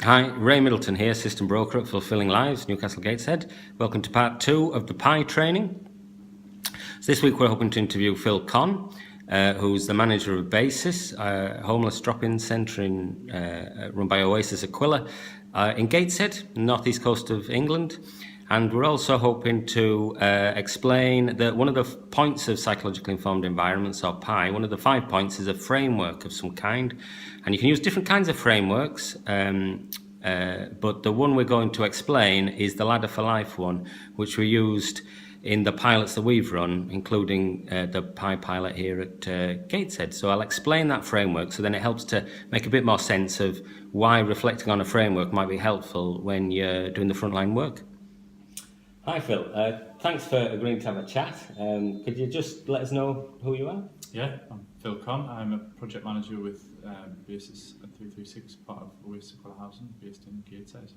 Hi, Ray Middleton here, System Broker at Fulfilling Lives, Newcastle Gateshead. Welcome to part 2 of the PI training. So this week we're hoping to interview Phil Conn, who's the manager of Basis, a homeless drop-in centre run by Oasis Aquila in Gateshead, northeast coast of England. And we're also hoping to explain that one of the points of psychologically informed environments, or PI, one of the 5 points is a framework of some kind. And you can use different kinds of frameworks, but the one we're going to explain is the Ladder for Life one, which we used in the pilots that we've run, including the PI pilot here at Gateshead. So I'll explain that framework, so then it helps to make a bit more sense of why reflecting on a framework might be helpful when you're doing the frontline work. Hi Phil, thanks for agreeing to have a chat. Could you just let us know who you are? Yeah, I'm Phil Conn. I'm a project manager with Basis and 336, part of Oasis Aquila Housing, based in Gateshead.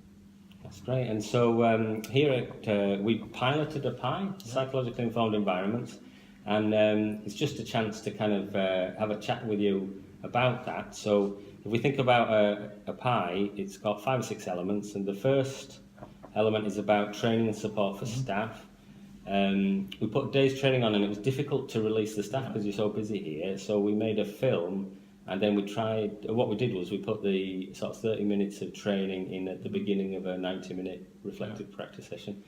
That's great. And so here at we piloted a PI, psychologically informed environments, and it's just a chance to kind of have a chat with you about that. So if we think about a PI, it's got 5 or 6 elements, and the first element is about training and support for staff. We put a day's training on, and it was difficult to release the staff because you're so busy here, so we made a film, and then we tried, what we did was we put the sort of 30 minutes of training in at the beginning of a 90-minute reflective practice session.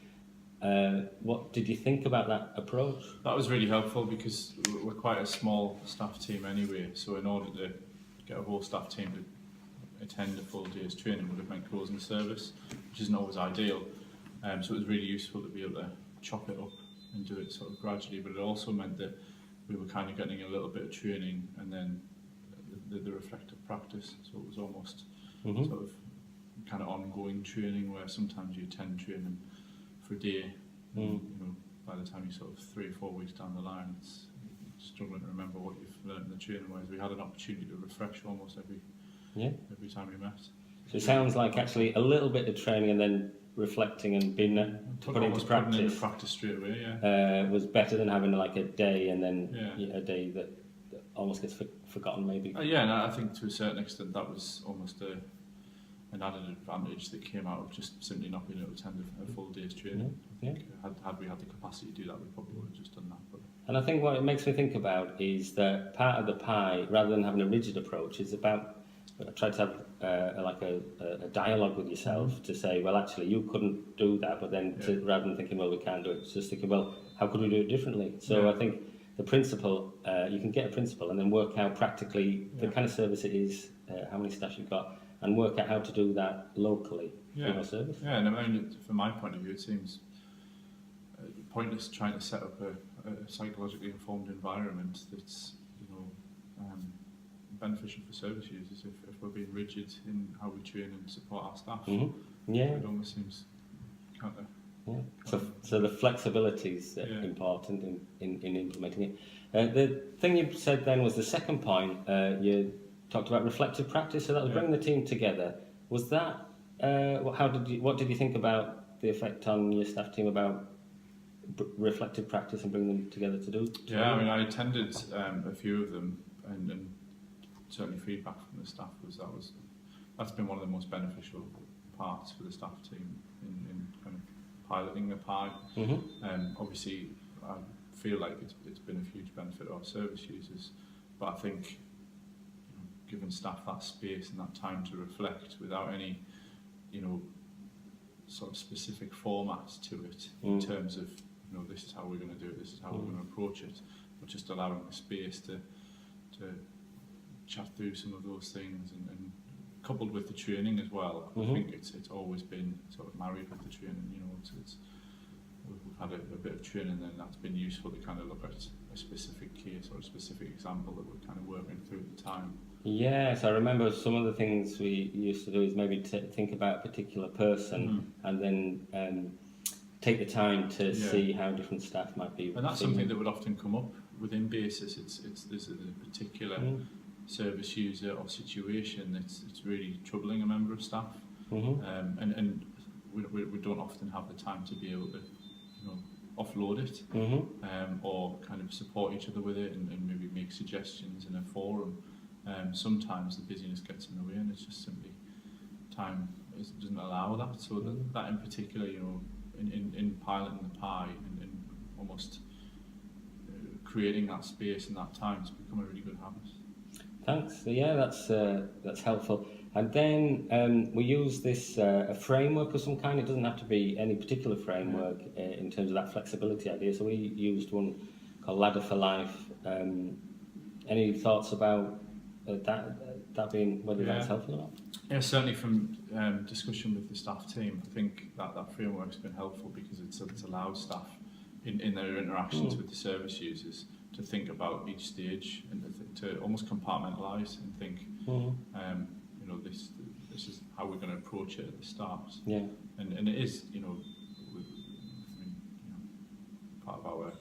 What did you think about that approach? That was really helpful because we're quite a small staff team anyway, so in order to get a whole staff team to attend a full day's training would have meant closing the service, which isn't always ideal. So it was really useful to be able to chop it up and do it sort of gradually, but it also meant that we were kind of getting a little bit of training and then the reflective practice, so it was almost sort of kind of ongoing training, where sometimes you attend training for a day, and, you know, by the time you're sort of 3 or 4 weeks down the line, it's struggling to remember what you've learned in the training, whereas we had an opportunity to refresh almost every time we met. So it sounds like actually a little bit of training and then reflecting and being to put into practice straight away, was better than having like a day and then a day that almost gets forgotten maybe. Yeah, and I think to a certain extent that was almost an added advantage that came out of just simply not being able to attend a full day's training. I think had we had the capacity to do that, we probably would have just done that. But. And I think what it makes me think about is that part of the PI, rather than having a rigid approach, is about try to have a dialogue with yourself to say, well, actually, you couldn't do that, but then rather than thinking, well, we can't do it, it's just thinking, well, how could we do it differently? So I think the principle, you can get a principle and then work out practically the kind of service it is, how many staff you've got, and work out how to do that locally in your service. Yeah, and I mean, from my point of view, it seems pointless trying to set up a psychologically informed environment that's, beneficial for service users if we're being rigid in how we train and support our staff. It almost seems kind of... So the flexibility is important in implementing it. The thing you said then was the second point. You talked about reflective practice, so that was bringing the team together. Was that what did you think about the effect on your staff team about reflective practice and bringing them together to do? I mean, I attended a few of them, and certainly feedback from the staff was that's been one of the most beneficial parts for the staff team in kind of piloting the PI. Obviously, I feel like it's been a huge benefit to our service users, but I think giving staff that space and that time to reflect without any, sort of specific format to it in terms of, this is how we're going to do it, this is how we're going to approach it, but just allowing the space to chat through some of those things and coupled with the training as well. I think it's always been sort of married with the training. We've had a bit of training, and that's been useful to kind of look at a specific case or a specific example that we're kind of working through at the time. Yes, I remember some of the things we used to do is maybe think about a particular person and then take the time to see how different staff might be. And that's something that would often come up within Basis. There's a particular service user or situation that's really troubling a member of staff, and we don't often have the time to be able to offload it or kind of support each other with it and maybe make suggestions in a forum. Sometimes the busyness gets in the way, and it's just simply time doesn't allow that. So that in particular, in piloting the pie and almost creating that space and that time, it's become a really good habit. Thanks. So yeah, that's helpful. And then we use this a framework of some kind. It doesn't have to be any particular framework in terms of that flexibility idea. So we used one called Ladder for Life. Any thoughts about that being whether that's helpful or not? Yeah, certainly from discussion with the staff team, I think that framework's been helpful because it's allowed staff in their interactions with the service users to think about each stage and to almost compartmentalise and think, this is how we're going to approach it at the start. Yeah. And it is, part of our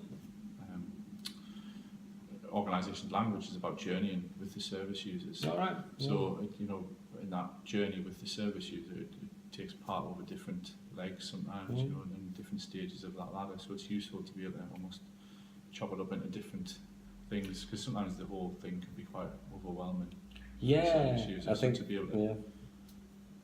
organisation's language is about journeying with the service users. All right. So, in that journey with the service user, it takes part over different legs sometimes, and different stages of that ladder. So it's useful to be able to almost chop it up into different things, because sometimes the whole thing can be quite overwhelming. Yeah, I think to be able to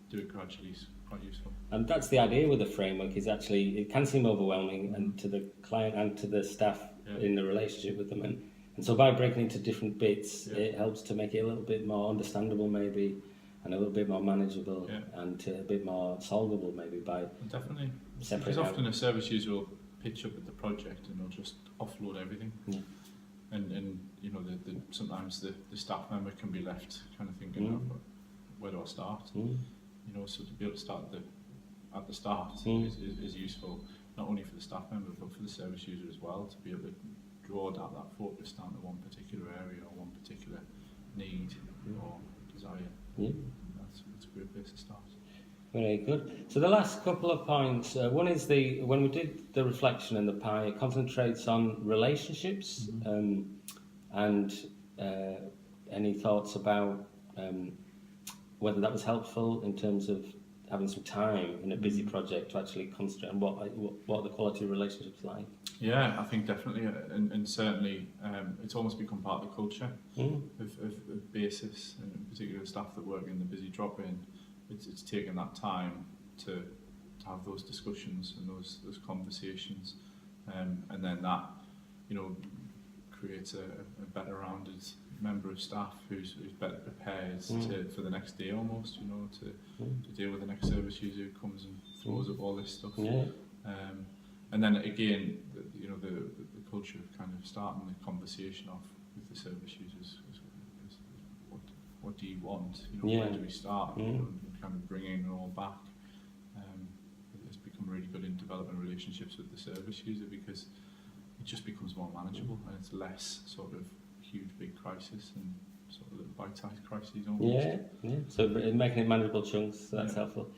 do it gradually is quite useful. And that's the idea with the framework, is actually it can seem overwhelming and to the client and to the staff in the relationship with them, and so by breaking into different bits, it helps to make it a little bit more understandable maybe, and a little bit more manageable, and a bit more solvable maybe by definitely separating. Because often a service user will pitch up at the project and they'll just offload everything. Yeah. And sometimes the staff member can be left kind of thinking, where do I start? So to be able to start at the start is useful, not only for the staff member but for the service user as well, to be able to draw down that focus down to one particular area or one particular need or desire. That's a great place to start. Very good. So the last couple of points, one is when we did the reflection in the pie, it concentrates on relationships, and any thoughts about whether that was helpful in terms of having some time in a busy project to actually concentrate on what are the quality of relationships like? Yeah, I think definitely, and certainly it's almost become part of the culture of basis, and in particular staff that work in the busy drop-in. It's taken that time to have those discussions and those conversations, and then that creates a better rounded member of staff who's better prepared for the next day almost, to deal with the next service user who comes and throws up all this stuff. And then again, the culture of kind of starting the conversation off with the service users is what do you want? Where do we start? And kind of bringing it all back. It's become really good in developing relationships with the service user because it just becomes more manageable and it's less sort of huge big crisis and sort of little bite-sized crises almost. Yeah. So making it manageable chunks, so that's helpful.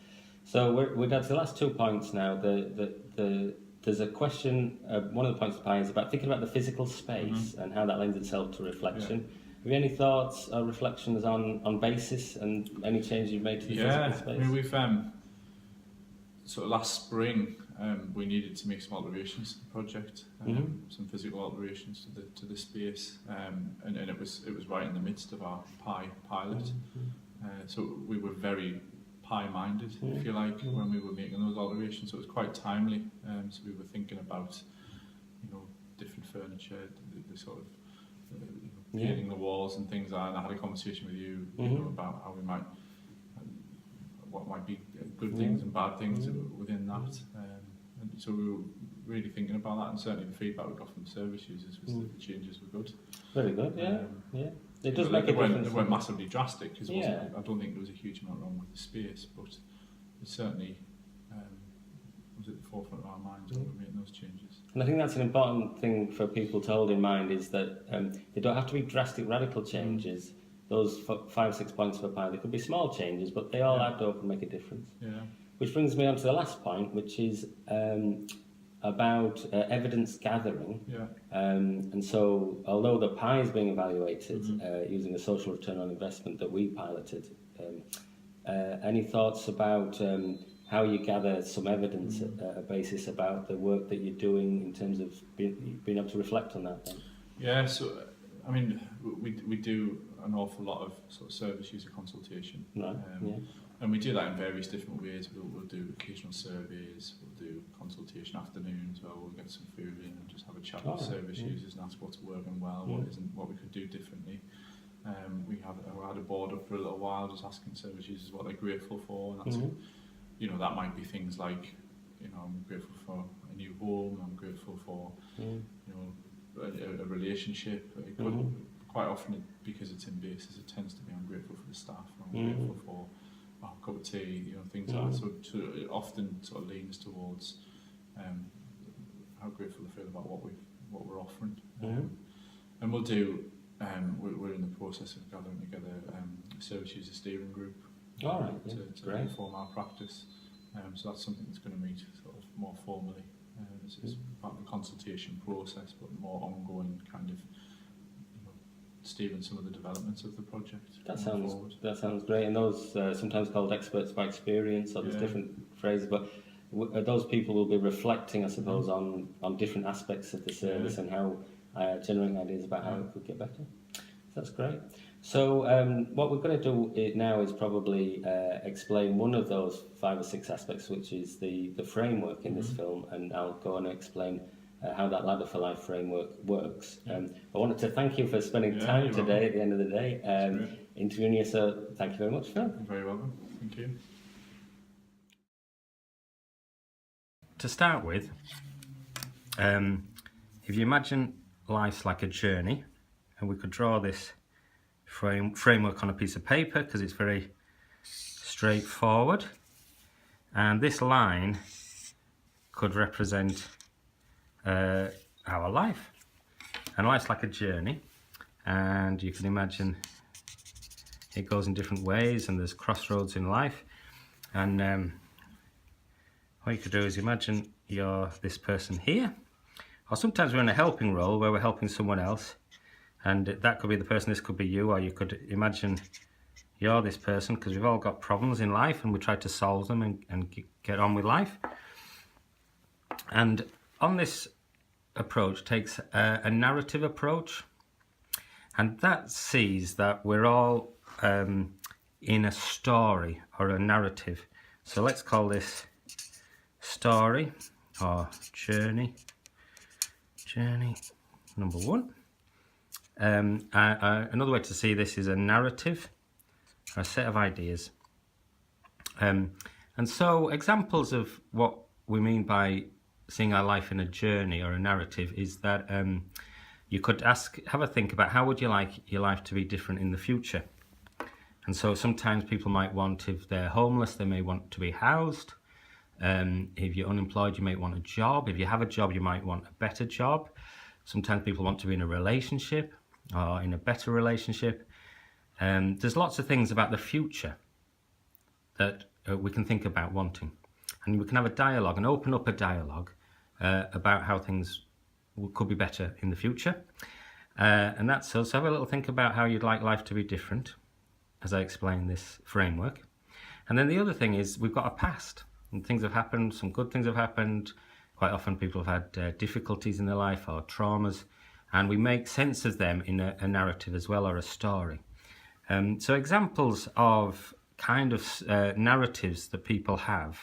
So we're down to the last 2 points now. There's a question. One of the points of the pie is about thinking about the physical space and how that lends itself to reflection. Have you any thoughts or reflections on basis and any changes you've made to the physical space? I mean, we've sort of last spring we needed to make some alterations to the project, some physical alterations to the space, and it was right in the midst of our pie pilot. So we were very pie-minded, if you like, when we were making those alterations. So it was quite timely. So we were thinking about different furniture, the sort of painting the walls and things like that. And I had a conversation with you, about how we might, what might be good things and bad things within that. And so we were really thinking about that, and certainly the feedback we got from the service users was that the changes were good. Very good, yeah. It does make a difference. They weren't massively drastic, because I don't think there was a huge amount wrong with the space, but it certainly was at the forefront of our minds when we were making those changes. And I think that's an important thing for people to hold in mind, is that they don't have to be drastic, radical changes. Those 5 6 points of a pie, they could be small changes, but they all add up and make a difference. Yeah. Which brings me on to the last point, which is about evidence gathering. Yeah. And so, although the pie is being evaluated using a social return on investment that we piloted, any thoughts about how you gather some evidence, a basis about the work that you're doing in terms of being able to reflect on that then? Yeah, so I mean, we do an awful lot of sort of service user consultation. Right. And we do that in various different ways. We'll do occasional surveys, we'll do consultation afternoons where we'll get some food in and just have a chat with service users and ask what's working well, what isn't, what we could do differently. We had a board up for a little while just asking service users what they're grateful for, and that's, you know, that might be things like, you know, I'm grateful for a new home, I'm grateful for, you know, a relationship. It could, quite often, because it's in basis, it tends to be I'm grateful for the staff, I'm grateful for a cup of tea, you know, things like that. So it often sort of leans towards how grateful I feel about what we're offering. And we'll do. We're in the process of gathering together a service user steering group to inform our practice. So that's something that's going to meet sort of more formally. It's part of the consultation process, but more ongoing kind of, steering some of the developments of the project. That sounds great. And those sometimes called experts by experience, or there's different phrases, but those people will be reflecting, I suppose, on different aspects of the service and how generating ideas about how it could get better. So that's great. So what we're going to do now is probably explain one of those 5 or 6 aspects, which is the framework in this film, and I'll go on and explain how that Ladder for Life framework works. I wanted to thank you for spending time today at the end of the day interviewing you, so thank you very much, Phil. You're very welcome. Thank you. To start with, if you imagine life's like a journey, and we could draw this framework on a piece of paper because it's very straightforward, and this line could represent our life, and life's like a journey, and you can imagine it goes in different ways and there's crossroads in life, and what you could do is imagine you're this person here, or sometimes we're in a helping role where we're helping someone else, and that could be the person, this could be you, or you could imagine you're this person, because we've all got problems in life and we try to solve them and get on with life. And on this approach takes a narrative approach, and that sees that we're all in a story or a narrative. So let's call this story or journey number 1. Another way to see this is a narrative, or a set of ideas. And so examples of what we mean by seeing our life in a journey or a narrative is that you could have a think about how would you like your life to be different in the future. And so sometimes people might want, if they're homeless, they may want to be housed. If you're unemployed, you might want a job. If you have a job, you might want a better job. Sometimes people want to be in a relationship or in a better relationship. There's lots of things about the future that we can think about wanting. And we can have a dialogue and open up a dialogue about how things could be better in the future. And that's us. Have a little think about how you'd like life to be different, as I explain this framework. And then the other thing is we've got a past, and things have happened, some good things have happened. Quite often people have had difficulties in their life or traumas, and we make sense of them in a narrative as well, or a story. So examples of kind of narratives that people have,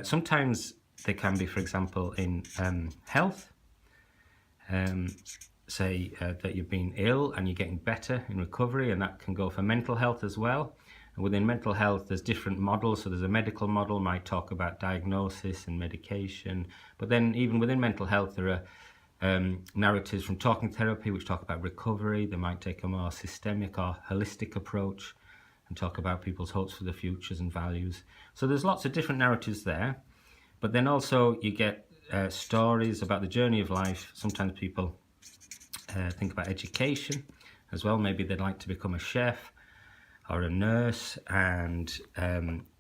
sometimes they can be, for example, in health. Say that you've been ill and you're getting better in recovery, and that can go for mental health as well. And within mental health, there's different models. So there's a medical model, might talk about diagnosis and medication. But then even within mental health, there are narratives from talking therapy, which talk about recovery. They might take a more systemic or holistic approach and talk about people's hopes for the futures and values. So there's lots of different narratives there. But then also you get stories about the journey of life. Sometimes people think about education as well. Maybe they'd like to become a chef or a nurse, and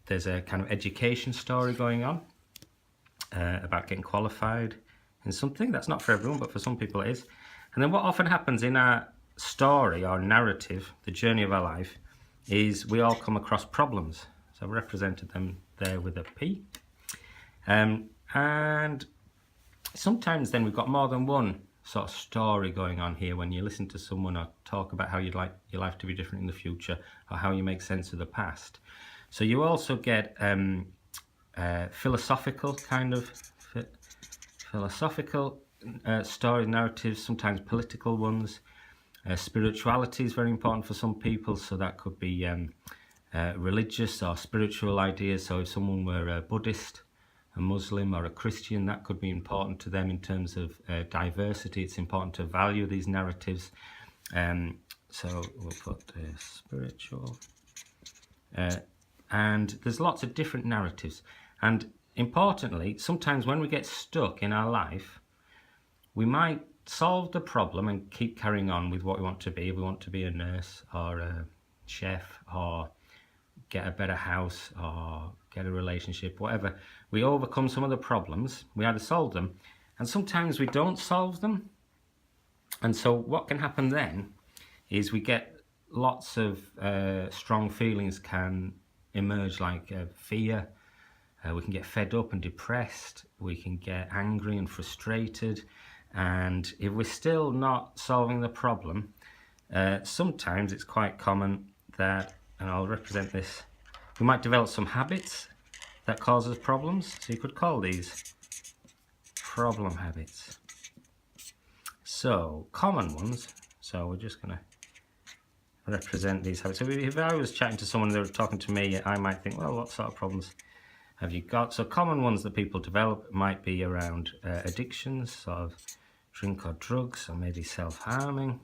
there's a kind of education story going on about getting qualified in something. That's not for everyone, but for some people it is. And then what often happens in our story or narrative, the journey of our life, is we all come across problems. So I've represented them there with a P. And sometimes then we've got more than one sort of story going on here when you listen to someone or talk about how you'd like your life to be different in the future, or how you make sense of the past. So you also get philosophical kind of philosophical story narratives, sometimes political ones. Spirituality is very important for some people, so that could be religious or spiritual ideas. So if someone were a Buddhist, a Muslim or a Christian, that could be important to them in terms of diversity. It's important to value these narratives. So we'll put spiritual. And there's lots of different narratives. And importantly, sometimes when we get stuck in our life, we might solve the problem and keep carrying on with what we want to be. We want to be a nurse or a chef or get a better house or get a relationship, whatever. We overcome some of the problems, we either solve them, and sometimes we don't solve them. And so what can happen then is we get lots of strong feelings can emerge, like fear. We can get fed up and depressed. We can get angry and frustrated. And if we're still not solving the problem, sometimes it's quite common that, and I'll represent this, we might develop some habits that cause us problems. So you could call these problem habits. So common ones. So we're just going to represent these habits. So if I was chatting to someone, they were talking to me, I might think, well, what sort of problems have you got? So common ones that people develop might be around addictions, sort of drink or drugs, or maybe self-harming,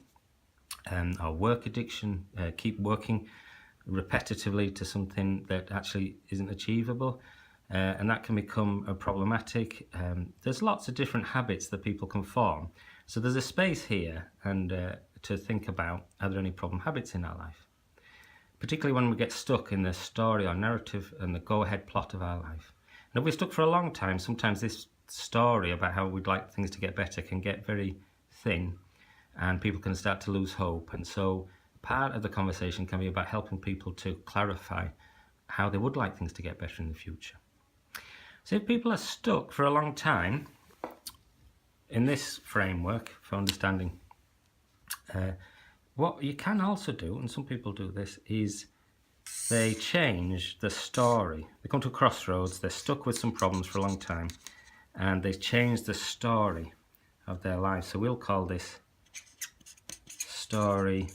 or work addiction, keep working repetitively to something that actually isn't achievable, and that can become problematic. There's lots of different habits that people can form. So there's a space here and to think about, are there any problem habits in our life? Particularly when we get stuck in the story or narrative and the go-ahead plot of our life. And if we're stuck for a long time, sometimes this story about how we'd like things to get better can get very thin and people can start to lose hope. And so part of the conversation can be about helping people to clarify how they would like things to get better in the future. So if people are stuck for a long time in this framework for understanding, what you can also do, and some people do this, is they change the story. They come to a crossroads, they're stuck with some problems for a long time, and they change the story of their life. So we'll call this story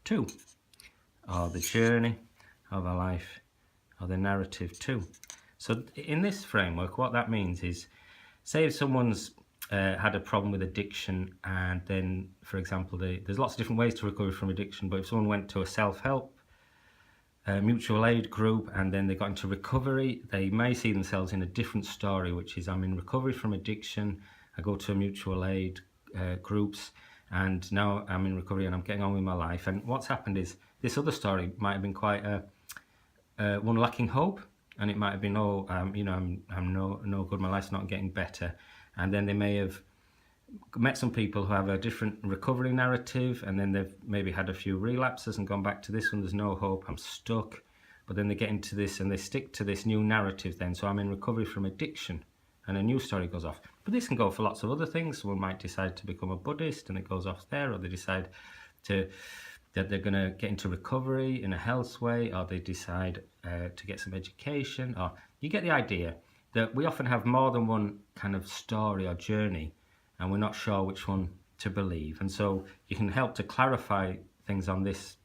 2, or the journey of our life, or the narrative 2. So in this framework, what that means is, say if someone's had a problem with addiction, and then, for example, there's lots of different ways to recover from addiction, but if someone went to a self-help mutual aid group and then they got into recovery, they may see themselves in a different story, which is, I'm in recovery from addiction, I go to a mutual aid groups, and now I'm in recovery and I'm getting on with my life. And what's happened is this other story might have been quite one lacking hope, and it might have been, I'm no good, my life's not getting better. And then they may have met some people who have a different recovery narrative, and then they've maybe had a few relapses and gone back to this one, there's no hope, I'm stuck. But then they get into this and they stick to this new narrative then, so I'm in recovery from addiction, and a new story goes off. But this can go for lots of other things. Someone might decide to become a Buddhist and it goes off there, or they decide that they're going to get into recovery in a health way, or they decide to get some education, or you get the idea that we often have more than one kind of story or journey, and we're not sure which one to believe. And so you can help to clarify things on this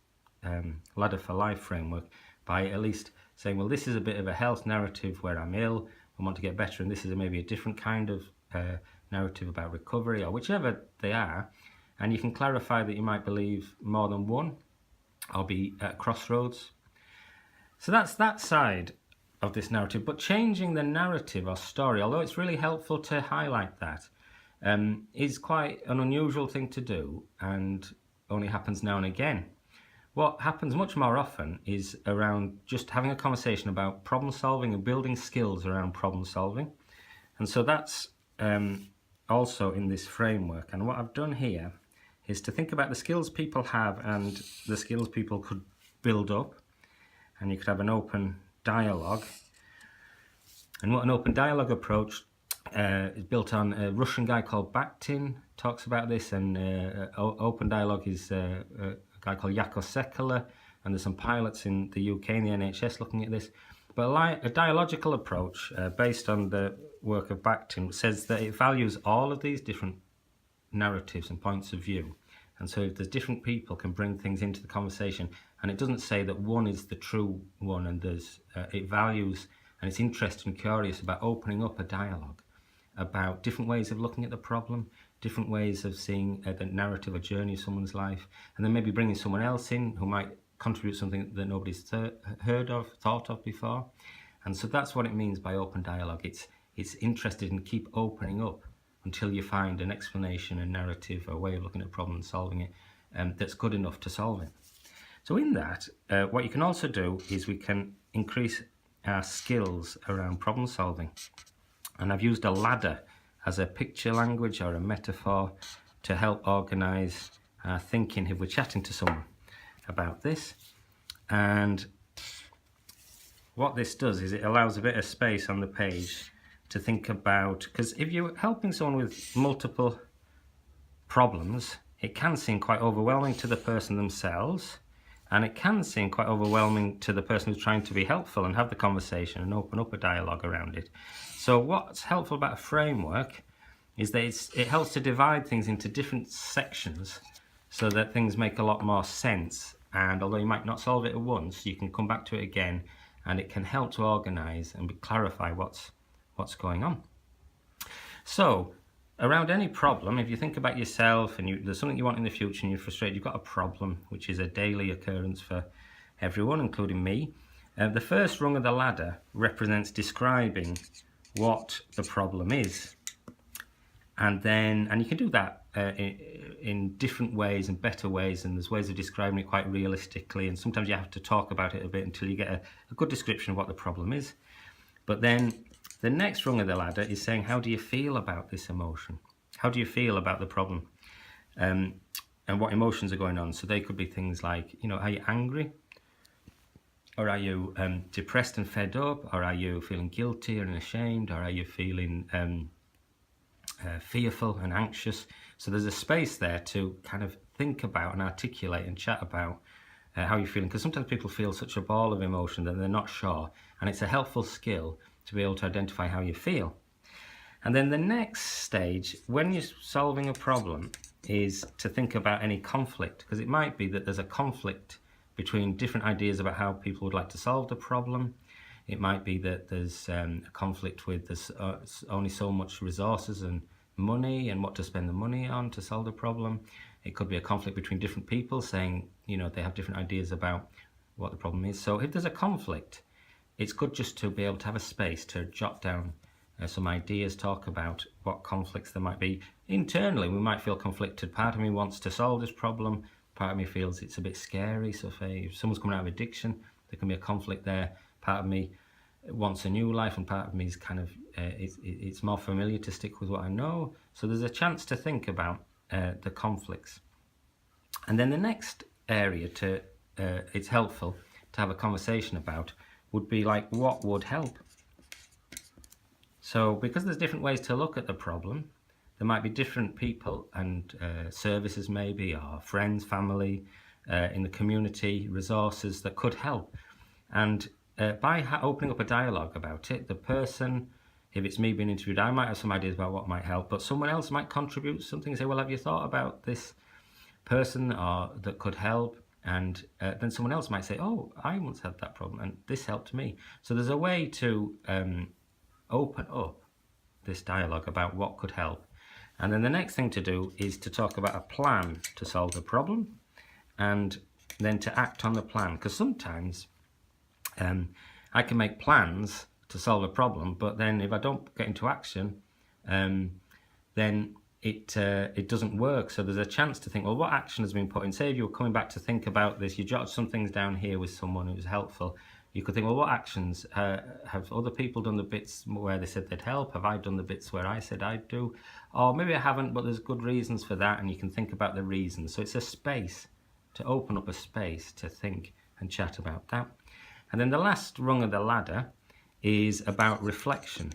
Ladder for Life framework by at least saying, well, this is a bit of a health narrative where I'm ill, I want to get better, and this is maybe a different kind of narrative about recovery, or whichever they are. And you can clarify that you might believe more than one, or be at crossroads. So that's that side of this narrative. But changing the narrative or story, although it's really helpful to highlight that, is quite an unusual thing to do and only happens now and again. What happens much more often is around just having a conversation about problem solving and building skills around problem solving. And so that's also in this framework. And what I've done here is to think about the skills people have and the skills people could build up. And you could have an open dialogue. And what an open dialogue approach is built on, a Russian guy called Bakhtin talks about this, and open dialogue is a guy called Jako Sekala and there's some pilots in the UK and the NHS looking at this. But a dialogical approach based on the work of Bakhtin says that it values all of these different narratives and points of view. And so if there's different people can bring things into the conversation, and it doesn't say that one is the true one, and it values and it's interested and curious about opening up a dialogue about different ways of looking at the problem, different ways of seeing the narrative or journey of someone's life, and then maybe bringing someone else in who might contribute something that nobody's thought of before. And so that's what it means by open dialogue. It's interested in keep opening up until you find an explanation, a narrative, a way of looking at a problem and solving it that's good enough to solve it. So in that, what you can also do is we can increase our skills around problem solving. And I've used a ladder as a picture language or a metaphor to help organise our thinking if we're chatting to someone about this. And what this does is it allows a bit of space on the page to think about, because if you're helping someone with multiple problems, it can seem quite overwhelming to the person themselves, and it can seem quite overwhelming to the person who's trying to be helpful and have the conversation and open up a dialogue around it. So what's helpful about a framework is that it helps to divide things into different sections so that things make a lot more sense. And although you might not solve it at once, you can come back to it again, and it can help to organise and clarify what's going on. So around any problem, if you think about yourself and there's something you want in the future and you're frustrated, you've got a problem, which is a daily occurrence for everyone, including me. The first rung of the ladder represents describing what the problem is. And you can do that in different ways and better ways, and there's ways of describing it quite realistically, and sometimes you have to talk about it a bit until you get a good description of what the problem is. But then the next rung of the ladder is saying, how do you feel about this emotion? How do you feel about the problem? And what emotions are going on? So they could be things like, are you angry? Or are you depressed and fed up? Or are you feeling guilty and ashamed? Or are you feeling fearful and anxious? So there's a space there to kind of think about and articulate and chat about how you're feeling. Because sometimes people feel such a ball of emotion that they're not sure. And it's a helpful skill to be able to identify how you feel. And then the next stage, when you're solving a problem, is to think about any conflict, because it might be that there's a conflict between different ideas about how people would like to solve the problem. It might be that there's a conflict with there's only so much resources and money and what to spend the money on to solve the problem. It could be a conflict between different people saying, they have different ideas about what the problem is. So if there's a conflict, it's good just to be able to have a space to jot down some ideas, talk about what conflicts there might be. Internally, we might feel conflicted. Part of me wants to solve this problem. Part of me feels it's a bit scary. So if someone's coming out of addiction, there can be a conflict there. Part of me wants a new life, and part of me is kind of, it's more familiar to stick with what I know. So there's a chance to think about the conflicts. And then the next area it's helpful to have a conversation about would be like, what would help? So because there's different ways to look at the problem, there might be different people and services maybe, or friends, family, in the community, resources that could help. And by opening up a dialogue about it, the person, if it's me being interviewed, I might have some ideas about what might help, but someone else might contribute something and say, well, have you thought about this person or that could help? And then someone else might say, oh, I once had that problem and this helped me. So there's a way to open up this dialogue about what could help. And then the next thing to do is to talk about a plan to solve the problem, and then to act on the plan. Because sometimes I can make plans to solve a problem, but then if I don't get into action, then it doesn't work. So there's a chance to think, well, what action has been put in? Say if you were coming back to think about this, you jotted some things down here with someone who was helpful. You could think, well, what actions have other people done the bits where they said they'd help? Have I done the bits where I said I'd do? Or maybe I haven't, but there's good reasons for that, and you can think about the reasons. So it's a space to open up a space to think and chat about that. And then the last rung of the ladder is about reflection.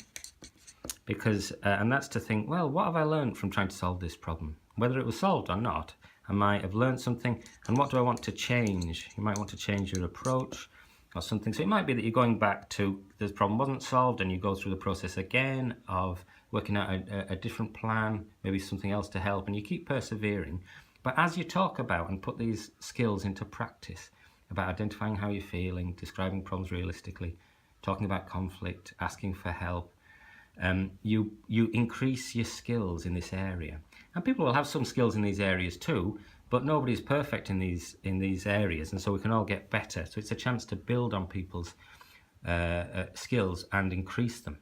Because, and that's to think, well, what have I learned from trying to solve this problem? Whether it was solved or not, I might have learned something, and what do I want to change? You might want to change your approach or something. So it might be that you're going back to this problem wasn't solved, and you go through the process again of working out a different plan, maybe something else to help, and you keep persevering. But as you talk about and put these skills into practice, about identifying how you're feeling, describing problems realistically, talking about conflict, asking for help, you increase your skills in this area. And people will have some skills in these areas too, but nobody's perfect in these areas, and so we can all get better. So it's a chance to build on people's skills and increase them.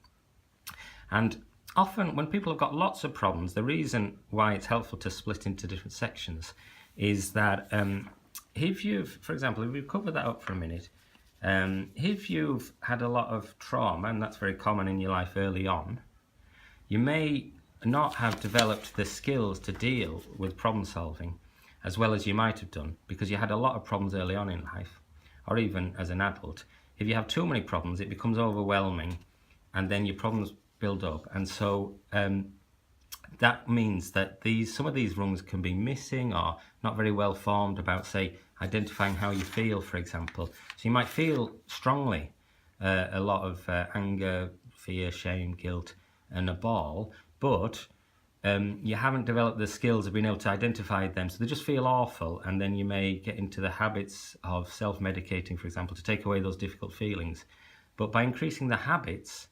And often when people have got lots of problems, the reason why it's helpful to split into different sections is that if you've, for example, if we cover that up for a minute, if you've had a lot of trauma, and that's very common in your life early on, you may not have developed the skills to deal with problem solving as well as you might have done because you had a lot of problems early on in life, or even as an adult. If you have too many problems, it becomes overwhelming, and then your problems build up. And so that means that some of these rungs can be missing or not very well formed about, say, identifying how you feel, for example. So you might feel strongly a lot of anger, fear, shame, guilt, and a ball, but you haven't developed the skills of being able to identify them, so they just feel awful, and then you may get into the habits of self-medicating, for example, to take away those difficult feelings. But by increasing the habits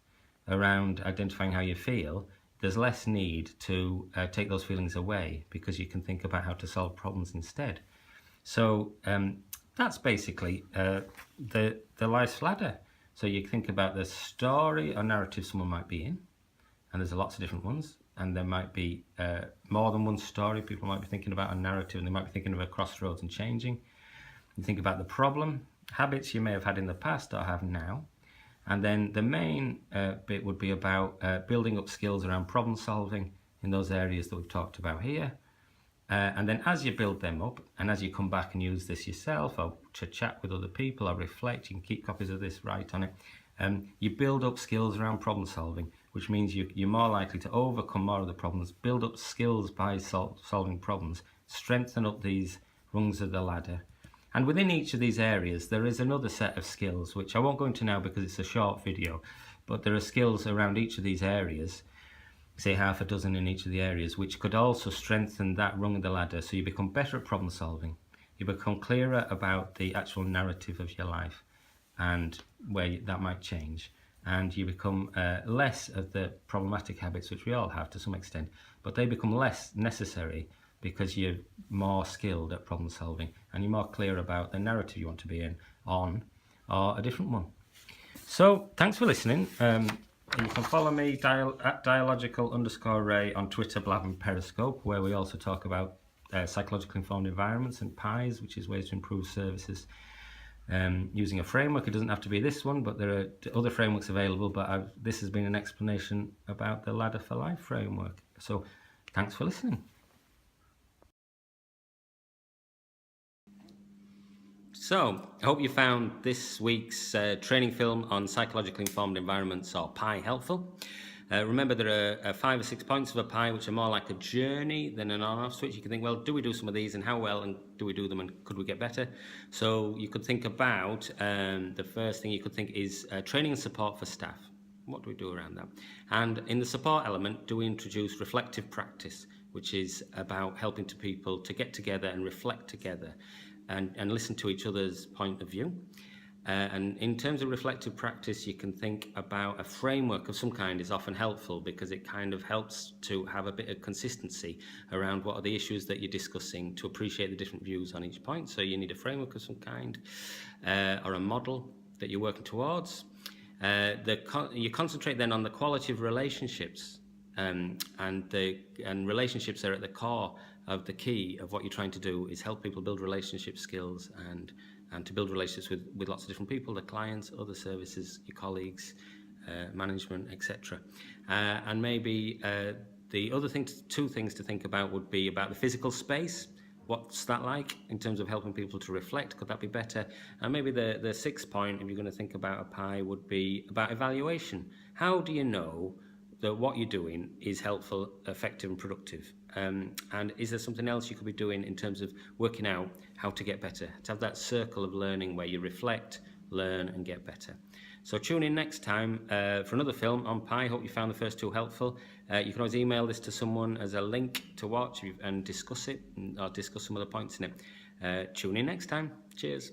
around identifying how you feel, there's less need to take those feelings away because you can think about how to solve problems instead. So that's basically the life's ladder. So you think about the story or narrative someone might be in, and there's lots of different ones, and there might be more than one story. People might be thinking about a narrative, and they might be thinking of a crossroads and changing. You think about the problem, habits you may have had in the past or have now, and then the main bit would be about building up skills around problem solving in those areas that we've talked about here. And then as you build them up, and as you come back and use this yourself, or to chat with other people, or reflect, you can keep copies of this, write on it, you build up skills around problem solving, which means you're more likely to overcome more of the problems, build up skills by solving problems, strengthen up these rungs of the ladder. And within each of these areas, there is another set of skills, which I won't go into now because it's a short video, but there are skills around each of these areas, say half a dozen in each of the areas, which could also strengthen that rung of the ladder. So you become better at problem solving, you become clearer about the actual narrative of your life and where that might change, and you become less of the problematic habits, which we all have to some extent, but they become less necessary because you're more skilled at problem solving and you're more clear about the narrative you want to be in on, or a different one. So thanks for listening. You can follow me at dialogical_ray on Twitter, Blab and Periscope, where we also talk about psychologically informed environments and PIEs, which is ways to improve services using a framework. It doesn't have to be this one, but there are other frameworks available, but this has been an explanation about the Ladder for Life framework. So thanks for listening. So, I hope you found this week's training film on psychologically informed environments, or PIE, helpful. Remember, there are 5 or 6 points of a PIE which are more like a journey than an on-off switch. You can think, well, do we do some of these, and how well, and do we do them, and could we get better? So you could think about, the first thing you could think is training and support for staff. What do we do around that? And in the support element, do we introduce reflective practice, which is about helping people to get together and reflect together and listen to each other's point of view. And in terms of reflective practice, you can think about a framework of some kind is often helpful because it kind of helps to have a bit of consistency around what are the issues that you're discussing, to appreciate the different views on each point. So you need a framework of some kind, or a model that you're working towards. You concentrate then on the quality of relationships, and relationships are at the core of the key of what you're trying to do is help people build relationship skills and to build relationships with lots of different people, their clients, other services, your colleagues, management, etc. And maybe the other thing, 2 things to think about would be about the physical space. What's that like in terms of helping people to reflect? Could that be better? And maybe the 6th point, if you're going to think about a PIE, would be about evaluation. How do you know that what you're doing is helpful, effective and productive? And is there something else you could be doing in terms of working out how to get better, to have that circle of learning where you reflect, learn and get better? So tune in next time for another film on Pi. Hope you found the first two helpful. You can always email this to someone as a link to watch and discuss it, or discuss some of the points in it. Tune in next time. Cheers.